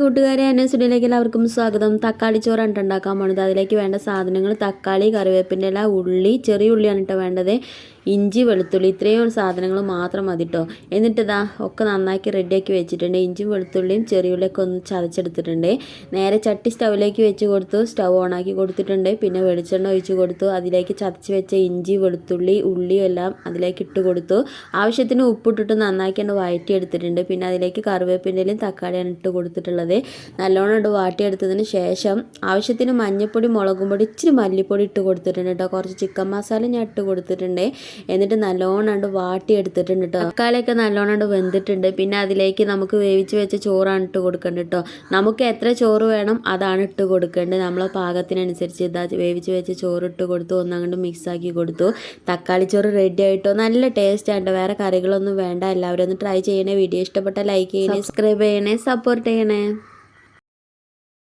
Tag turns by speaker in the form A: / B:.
A: കൂട്ടുകാരെ എന്നെ സ്റ്റുഡിയോയിലേക്ക് എല്ലാവർക്കും സ്വാഗതം. തക്കാളി ചോറാണ് ഉണ്ടാക്കാൻ പോണത്. അതിലേക്ക് വേണ്ട സാധനങ്ങൾ തക്കാളി, കറിവേപ്പിൻ്റെ ഇല, ഉള്ളി, ചെറിയ ഉള്ളിയാണ് കേട്ടോ വേണ്ടത്, ഇഞ്ചി, വെളുത്തുള്ളി, ഇത്രയും സാധനങ്ങൾ മാത്രം മതി കേട്ടോ. എന്നിട്ട് ഇതാ ഒക്കെ നന്നാക്കി റെഡിയാക്കി വെച്ചിട്ടുണ്ട്. ഇഞ്ചിയും വെളുത്തുള്ളിയും ചെറിയ ഉള്ളിയൊക്കെ ഒന്ന് ചതച്ചെടുത്തിട്ടുണ്ട്. നേരെ ചട്ടി സ്റ്റൗവിലേക്ക് വെച്ച് കൊടുത്തു, സ്റ്റൗ ഓണാക്കി കൊടുത്തിട്ടുണ്ട്. പിന്നെ വെളിച്ചെണ്ണ ഒഴിച്ച് കൊടുത്തു. അതിലേക്ക് ചതച്ച് വെച്ച ഇഞ്ചി, വെളുത്തുള്ളി, ഉള്ളിയും എല്ലാം അതിലേക്ക് ഇട്ട് കൊടുത്തു. ആവശ്യത്തിന് ഉപ്പിട്ടിട്ട് നന്നാക്കി വഴറ്റിയെടുത്തിട്ടുണ്ട്. പിന്നെ അതിലേക്ക് കറിവേപ്പിൻ്റെ ഇലയും തക്കാളിയാണ് ഇട്ട് കൊടുത്തിട്ടുള്ളത്. നല്ലോണം വാട്ടിയെടുത്തതിന് ശേഷം ആവശ്യത്തിന് മഞ്ഞൾപ്പൊടി, മുളകും പൊടി, ഇച്ചിരി മല്ലിപ്പൊടി ഇട്ട് കൊടുത്തിട്ടുണ്ട് കേട്ടോ. കുറച്ച് ചിക്കൻ മസാല ഞാൻ ഇട്ട് കൊടുത്തിട്ടുണ്ട്. എന്നിട്ട് നല്ലോണം വാട്ടിയെടുത്തിട്ടുണ്ട് കേട്ടോ. തക്കാളിയൊക്കെ നല്ലോണം വെന്തിട്ടുണ്ട്. പിന്നെ അതിലേക്ക് നമുക്ക് വേവിച്ച് വെച്ച ചോറാണ് ഇട്ട് കൊടുക്കേണ്ടത് കേട്ടോ. നമുക്ക് എത്ര ചോറ് വേണം അതാണ് ഇട്ട് കൊടുക്കേണ്ടത്. നമ്മളെ പാകത്തിനനുസരിച്ച് ഇതാ വേവിച്ച് വെച്ച ചോറ് ഇട്ട് കൊടുത്തു. ഒന്നങ്ങോട്ട് മിക്സാക്കി കൊടുത്തു. തക്കാളി ചോറ് റെഡി ആയിട്ടോ. നല്ല ടേസ്റ്റ് ആണ്. വേറെ കറികളൊന്നും വേണ്ട. എല്ലാവരും ഒന്ന് ട്രൈ ചെയ്യണേ. വീഡിയോ ഇഷ്ടപ്പെട്ട ലൈക്ക് ചെയ്യണേ, സബ്സ്ക്രൈബ് ചെയ്യണേ, സപ്പോർട്ട് ചെയ്യണേ.